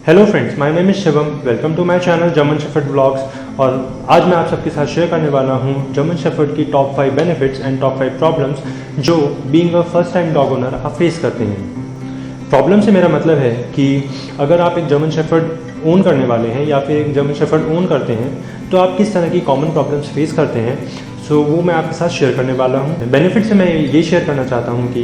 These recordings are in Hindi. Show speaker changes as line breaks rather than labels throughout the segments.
Hello friends, my name is Shivam. Welcome to my channel German shepherd vlogs. और आज मैं आप सबके साथ शेयर करने वाला हूं जर्मन शेफर्ड की top 5 benefits and top 5 problems जो being a first time dog owner आप फेस करते हैं। प्रॉब्लम से मेरा मतलब है कि अगर आप एक जर्मन शेफर्ड ओन करने वाले हैं या फिर एक जर्मन शेफर्ड ओन करते हैं तो आप किस तरह की कॉमन प्रॉब्लम्स फेस करते हैं, सो वो मैं आपके साथ शेयर करने वाला हूँ। बेनिफिट से मैं ये शेयर करना चाहता हूँ कि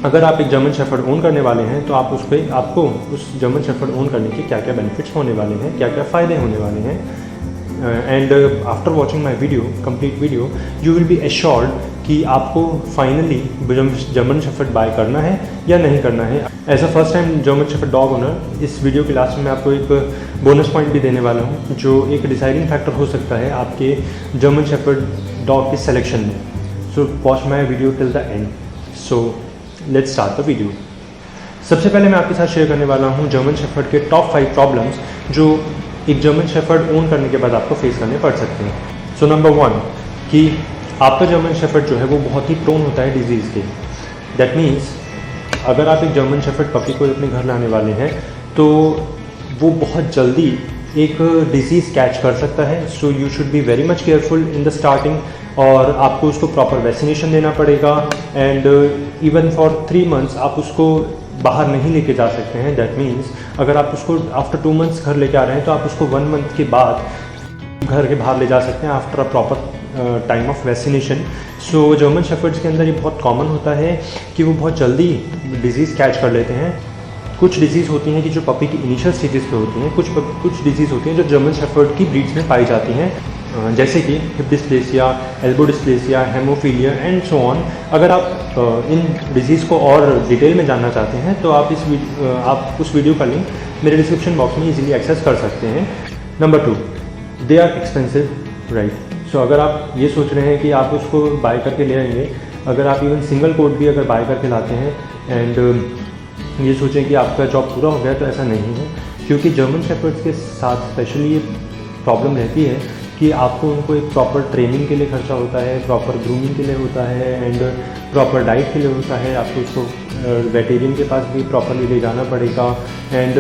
अगर आप एक जर्मन शेफर्ड ओन करने वाले हैं तो आपको उस जर्मन शेफर्ड ओन करने के क्या क्या बेनिफिट्स होने वाले हैं, क्या क्या फ़ायदे होने वाले हैं। And after watching my video, complete video, you will be assured कि आपको फाइनली जर्मन शेफर्ड बाय करना है या नहीं करना है। As a first time German shepherd dog owner, इस वीडियो के लास्ट में मैं आपको एक बोनस पॉइंट भी देने वाला हूँ जो एक डिसाइडिंग फैक्टर हो सकता है आपके जर्मन शेफर्ड डॉग के सिलेक्शन में। सो watch my video till the and. So let's start the video. सबसे पहले मैं आपके साथ शेयर करने वाला हूँ जर्मन शेफर्ड के टॉप 5 प्रॉब्लम्स जो एक जर्मन शेफर्ड ओन करने के बाद आपको फेस करने पड़ सकते हैं। सो नंबर 1 कि आपका जर्मन शेफर्ड जो है वो बहुत ही प्रोन होता है डिजीज़ के। दैट मीन्स अगर आप एक जर्मन शेफर्ड पपी को अपने घर लाने वाले हैं तो वो बहुत जल्दी एक डिजीज़ कैच कर सकता है। So you should be very much careful in the starting और आपको उसको प्रॉपर वैक्सीनेशन देना पड़ेगा। एंड इवन फॉर 3 मंथ्स आप उसको बाहर नहीं लेके जा सकते हैं। दैट मीन्स अगर आप उसको आफ्टर 2 मंथ्स घर लेके आ रहे हैं तो आप उसको 1 मंथ के बाद घर के बाहर ले जा सकते हैं after a proper time of vaccination. So German shepherd's के अंदर ये बहुत कॉमन होता है कि वो बहुत जल्दी डिजीज़ कैच कर लेते हैं। कुछ डिजीज़ होती हैं कि जो पपी की इनिशियल स्टेजेस पे होती हैं, कुछ डिजीज़ होती हैं जो जर्मन शेफर्ड की ब्रीड्स में पाई जाती हैं, जैसे कि hip dysplasia, elbow dysplasia, haemophilia and so on. अगर आप इन डिजीज़ को और डिटेल में जानना चाहते हैं तो आप उस वीडियो का लिंक मेरे डिस्क्रिप्शन बॉक्स में इजीली एक्सेस कर सकते हैं। Number 2, they are expensive, right. So अगर आप ये सोच रहे हैं कि आप उसको बाय करके ले आएंगे, अगर आप इवन सिंगल कोट भी अगर बाय करके लाते हैं एंड ये सोचें कि आपका जॉब पूरा हो गया, तो ऐसा नहीं है। क्योंकि जर्मन शेफर्ड्स के साथ स्पेशली ये प्रॉब्लम रहती है कि आपको उनको एक प्रॉपर ट्रेनिंग के लिए खर्चा होता है, प्रॉपर ग्रूमिंग के लिए होता है एंड प्रॉपर डाइट के लिए होता है। आपको उसको वेटेरियन के पास भी प्रॉपरली ले जाना पड़ेगा एंड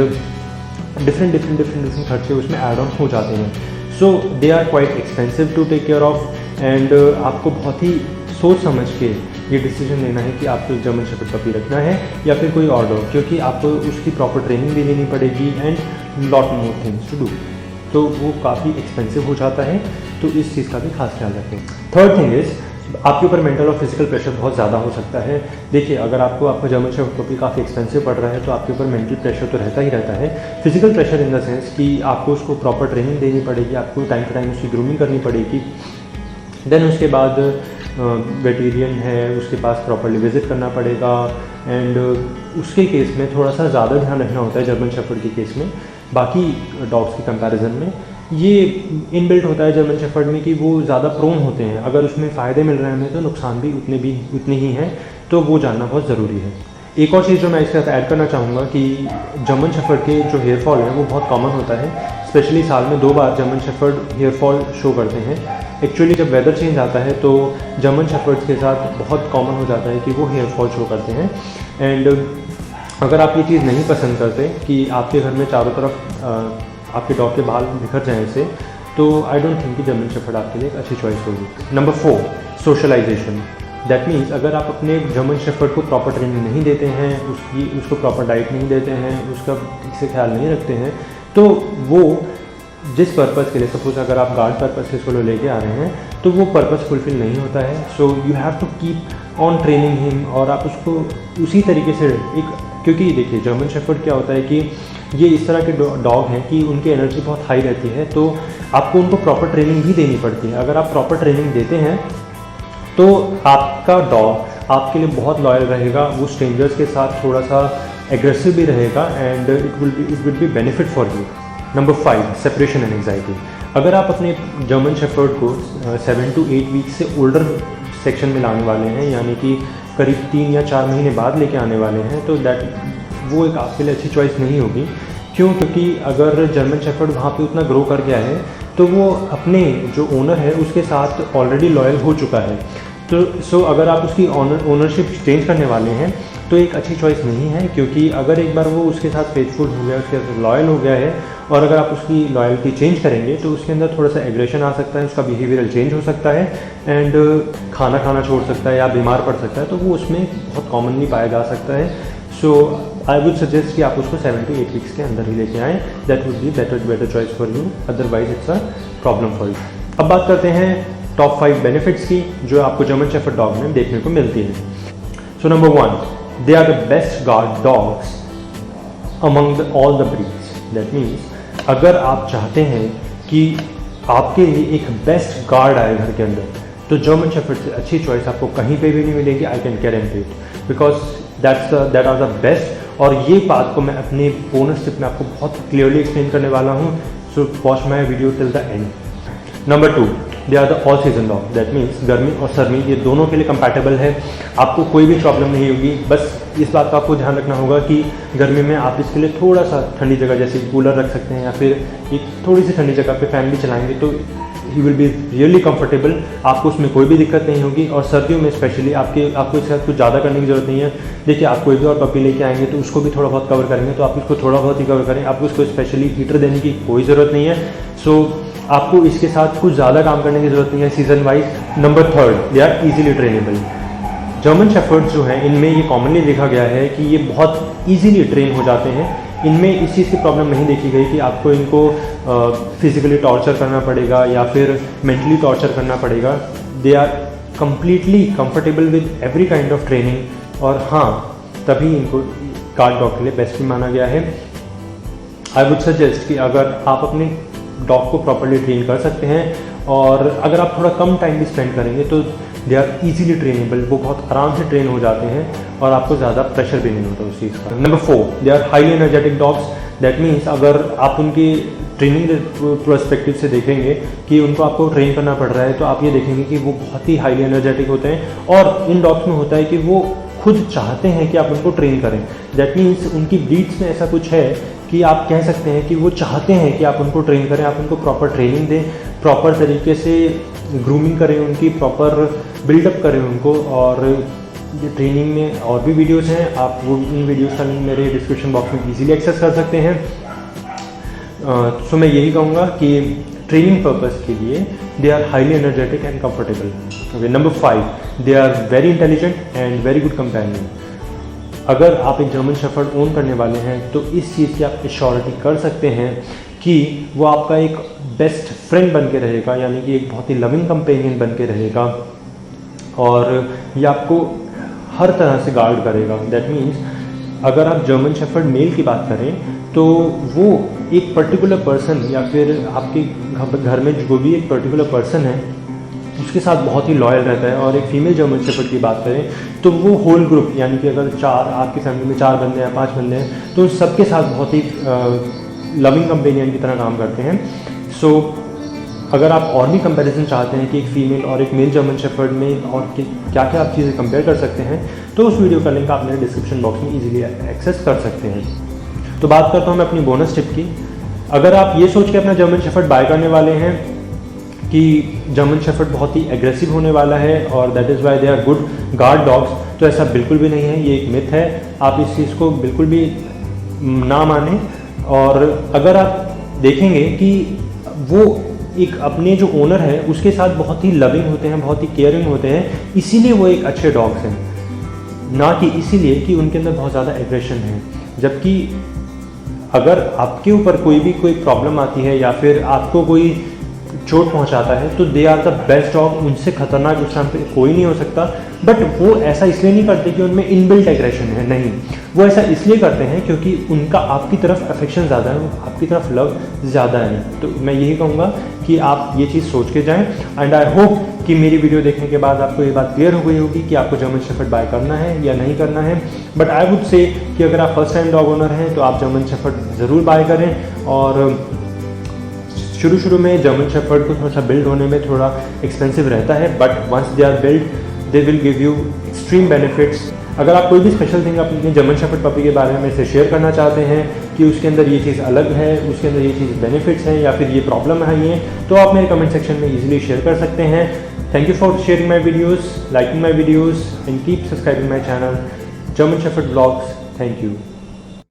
डिफरेंट खर्चे उसमें ऐड ऑन हो जाते हैं। So they are quite expensive to take care of and आपको बहुत ही सोच समझ के ये डिसीजन लेना है कि आपको जर्मन शेफर्ड पपी रखना है या फिर कोई और डॉग, क्योंकि आपको उसकी प्रॉपर ट्रेनिंग भी लेनी पड़ेगी and lot more things to do. तो वो काफ़ी एक्सपेंसिव हो जाता है, तो इस चीज़ का भी खास ख्याल रखें। थर्ड थिंग इज़ आपके ऊपर मेंटल और फिजिकल प्रेशर बहुत ज़्यादा हो सकता है। देखिए, अगर आपका जर्मन शेफर्ड पपी काफ़ी एक्सपेंसिव पड़ रहा है तो आपके ऊपर मेंटल प्रेशर तो रहता ही रहता है। Physical pressure in the sense कि आपको उसको प्रॉपर ट्रेनिंग देनी पड़ेगी, आपको टाइम टू टाइम उसकी ग्रूमिंग करनी पड़ेगी। देन उसके बाद वेटेरियन है, उसके पास प्रॉपरली विजिट करना पड़ेगा एंड उसके केस में थोड़ा सा ज़्यादा ध्यान रखना होता है जर्मन शेफर्ड के केस में। बाकी डॉग्स के कंपैरिजन में ये इनबिल्ट होता है जर्मन शेफर्ड में कि वो ज़्यादा प्रोन होते हैं। अगर उसमें फ़ायदे मिल रहे हैं हमें तो नुकसान भी उतने ही हैं, तो वो जानना बहुत ज़रूरी है। एक और चीज़ जो मैं इसके साथ ऐड करना चाहूँगा कि जर्मन शेफर्ड के जो हेयर फॉल है वो बहुत कॉमन होता है। स्पेशली साल में 2 बार German shepherd hair fall show करते हैं। एक्चुअली जब वेदर चेंज आता है तो जर्मन शेफर्ड्स के साथ बहुत कॉमन हो जाता है कि वो हेयर फॉल शो करते हैं। एंड अगर आप ये चीज़ नहीं पसंद करते कि आपके घर में चारों तरफ आपके डॉग के बाल बिखर जाएँ इससे, तो आई डोंट थिंक कि जर्मन शेफर्ड आपके लिए एक अच्छी चॉइस होगी। Number 4, socialisation. दैट मीन्स अगर आप अपने जर्मन शेफर्ड को प्रॉपर ट्रेनिंग नहीं देते हैं, उसको प्रॉपर डाइट नहीं देते हैं, उसका ठीक से ख्याल नहीं रखते हैं, तो वो जिस पर्पज़ के लिए, सपोज अगर आप गार्ड पर्पज़ से इसको लेके आ रहे हैं तो वो पर्पज़ फुलफिल नहीं होता है। So you have to keep on training him और आप उसको उसी तरीके से क्योंकि देखिए जर्मन शेफर्ड क्या होता है कि ये इस तरह के डॉग हैं कि उनकी एनर्जी बहुत हाई रहती है, तो आपको उनको प्रॉपर ट्रेनिंग भी देनी पड़ती है। अगर आप प्रॉपर ट्रेनिंग देते हैं तो आपका डॉग आपके लिए बहुत लॉयल रहेगा, वो स्ट्रेंजर्स के साथ थोड़ा सा एग्रेसिव भी रहेगा and it will be benefit for you. Number 5, separation and anxiety. अगर आप अपने जर्मन शेफर्ड को 7 to 8 वीक से ओल्डर सेक्शन में लाने वाले हैं, यानी कि करीब 3 या 4 महीने बाद लेके आने वाले हैं, तो वो एक आपके लिए अच्छी चॉइस नहीं होगी। क्यों? क्योंकि अगर जर्मन शेफर्ड वहाँ पे उतना ग्रो कर गया है तो वो अपने जो ओनर है उसके साथ ऑलरेडी लॉयल हो चुका है। तो अगर आप उसकी ओनरशिप चेंज करने वाले हैं तो एक अच्छी चॉइस नहीं है, क्योंकि अगर एक बार वो उसके साथ फेथफुल हो गया, उसके साथ लॉयल हो गया है, और अगर आप उसकी लॉयल्टी चेंज करेंगे तो उसके अंदर थोड़ा सा एग्रेशन आ सकता है, उसका बिहेवियरल चेंज हो सकता है, एंड खाना खाना छोड़ सकता है या बीमार पड़ सकता है, तो वो उसमें बहुत कॉमनली पाया जा सकता है। सो आई वुड सजेस्ट कि आप उसको 7 to 8 वीक्स के अंदर ही लेके आएँ, that would be better choice for you, otherwise it's a problem for you. अब बात करते हैं टॉप 5 बेनिफिट्स की जो आपको जर्मन शेफर्ड डॉग में देखने को मिलती है। So number 1, they are the best guard dogs among all the breeds. That means अगर आप चाहते हैं कि आपके लिए एक बेस्ट गार्ड आए घर के अंदर, तो जर्मन शेफर्ड से अच्छी चॉइस आपको कहीं पे भी नहीं मिलेगी, I can guarantee it, because that are the best. और ये बात को मैं अपने बोनस टिप में आपको बहुत क्लियरली एक्सप्लेन करने वाला हूँ, so watch my video till the end. Number 2, they are the all season dog. That means गर्मी और सर्दी ये दोनों के लिए कंपैटिबल है, आपको कोई भी प्रॉब्लम नहीं होगी। बस इस बात का आपको ध्यान रखना होगा कि गर्मी में आप इसके लिए थोड़ा सा ठंडी जगह जैसे कूलर रख सकते हैं, या फिर एक थोड़ी सी ठंडी जगह पे फैन भी चलाएंगे तो he will be really comfortable, आपको उसमें कोई भी दिक्कत नहीं होगी। और सर्दियों में स्पेशली आपको इसके साथ कुछ ज़्यादा करने की ज़रूरत नहीं है। देखिए, आप कोई भी और पपी लेके आएंगे तो उसको भी थोड़ा बहुत कवर करेंगे, तो आप उसको थोड़ा बहुत ही कवर करें, आपको उसको स्पेशली हीटर देने की कोई ज़रूरत नहीं है। सो आपको इसके साथ कुछ ज़्यादा काम करने की ज़रूरत नहीं है season wise. Number 3, they are easily trainable. German shepherds जो हैं इनमें ये कॉमनली देखा गया है कि ये बहुत ईजिली ट्रेन हो जाते हैं। इनमें इस चीज़ की प्रॉब्लम नहीं देखी गई कि आपको इनको फिजिकली टॉर्चर करना पड़ेगा या फिर मेंटली टॉर्चर करना पड़ेगा। They are completely comfortable with every kind of training, और हाँ, तभी इनको गार्ड डॉग के लिए बेस्ट भी माना गया है। आई वुड सजेस्ट कि अगर आप अपने डॉग को प्रॉपर्ली ट्रेन कर सकते हैं, और अगर आप थोड़ा कम टाइम भी स्पेंड करेंगे तो दे आर ईजिली ट्रेनेबल, वो बहुत आराम से ट्रेन हो जाते हैं और आपको ज़्यादा प्रेशर भी नहीं होता उस चीज़ का। Number 4, they are highly energetic dogs. That means अगर आप उनकी ट्रेनिंग पर्सपेक्टिव से देखेंगे कि उनको आपको ट्रेन करना पड़ रहा है, तो आप ये देखेंगे कि वो बहुत ही हाईली एनर्जेटिक होते हैं। और इन डॉग्स में होता है कि वो खुद चाहते हैं कि आप उनको ट्रेन करें। दैट मीन्स उनकी ब्रीड्स में ऐसा कुछ है कि आप कह सकते हैं कि वो चाहते हैं कि आप उनको ट्रेन करें, आप उनको प्रॉपर ट्रेनिंग दें, प्रॉपर तरीके से ग्रूमिंग करें, उनकी प्रॉपर बिल्डअप करें उनको। और ये ट्रेनिंग में और भी वीडियोस हैं, आप वो इन वीडियोस का लिंक मेरे डिस्क्रिप्शन बॉक्स में इजीली एक्सेस कर सकते हैं। सो मैं यही कहूँगा कि ट्रेनिंग पर्पस के लिए they are highly energetic and comfortable. Okay, number 5, they are very intelligent and very good companion. अगर आप एक जर्मन शेफर्ड ओन करने वाले हैं तो इस चीज़ की आप एश्योरिटी कर सकते हैं कि वो आपका एक बेस्ट फ्रेंड बन के रहेगा, यानी कि एक बहुत ही लविंग कंपेनियन बन के रहेगा, और ये आपको हर तरह से गार्ड करेगा। दैट मीन्स अगर आप जर्मन शेफर्ड मेल की बात करें तो वो एक पर्टिकुलर पर्सन या फिर आपके घर में जो भी एक पर्टिकुलर पर्सन है उसके साथ बहुत ही लॉयल रहता है। और एक फीमेल जर्मन शेफर्ड की बात करें तो वो होल ग्रुप, यानी कि अगर आपकी फैमिली में 4 बंदे हैं, 5 बंदे हैं, तो सबके साथ बहुत ही लविंग कंपेनियन की तरह काम करते हैं। सो अगर आप और भी कंपैरिजन चाहते हैं कि एक फीमेल और एक मेल जर्मन शेफर्ड में और क्या क्या आप चीज़ें कंपेयर कर सकते हैं, तो उस वीडियो का लिंक आप मेरे डिस्क्रिप्शन बॉक्स में इजीली एक्सेस कर सकते हैं। तो बात करता हूँ मैं अपनी बोनस टिप की। अगर आप ये सोच के अपना जर्मन शेफर्ड बाय करने वाले हैं कि जर्मन शेफर्ड बहुत ही एग्रेसिव होने वाला है और that is why they are good guard dogs, तो ऐसा बिल्कुल भी नहीं है, ये एक मिथ है। आप इस चीज़ को बिल्कुल भी ना मानें। और अगर आप देखेंगे कि वो एक अपने जो ओनर है उसके साथ बहुत ही लविंग होते हैं, बहुत ही केयरिंग होते हैं, इसीलिए वो एक अच्छे डॉग्स हैं, ना कि इसीलिए कि उनके अंदर बहुत ज़्यादा एग्रेशन है। जबकि अगर आपके ऊपर कोई प्रॉब्लम आती है या फिर आपको कोई चोट पहुंचाता है तो they are the best dog, उनसे खतरनाक उस टाइम पे कोई नहीं हो सकता। बट वो ऐसा इसलिए नहीं करते कि उनमें इनबिल्ट एग्रेशन है, नहीं, वो ऐसा इसलिए करते हैं क्योंकि उनका आपकी तरफ अफेक्शन ज़्यादा है, आपकी तरफ लव ज़्यादा है। तो मैं यही कहूँगा कि आप ये चीज़ सोच के जाएं। एंड आई होप कि मेरी वीडियो देखने के बाद आपको ये बात क्लियर हो गई होगी कि आपको जर्मन शेफर्ड बाय करना है या नहीं करना है। बट आई वुड से कि अगर आप फर्स्ट टाइम डॉग ओनर हैं तो आप जर्मन शेफर्ड ज़रूर बाय करें। और शुरू में जर्मन शेफर्ड को थोड़ा सा बिल्ड होने में थोड़ा एक्सपेंसिव रहता है, but once they are build they will give you extreme benefits. अगर आप कोई भी स्पेशल थिंग अपने जर्मन शेफर्ड पपी के बारे में से शेयर करना चाहते हैं कि उसके अंदर ये चीज़ अलग है, उसके अंदर ये चीज़ बेनिफिट्स हैं या फिर ये प्रॉब्लम है ये, तो आप मेरे कमेंट सेक्शन में इजीली शेयर कर सकते हैं। Thank you for sharing my videos, liking my videos and keep subscribing my channel. German shepherd blogs. Thank you.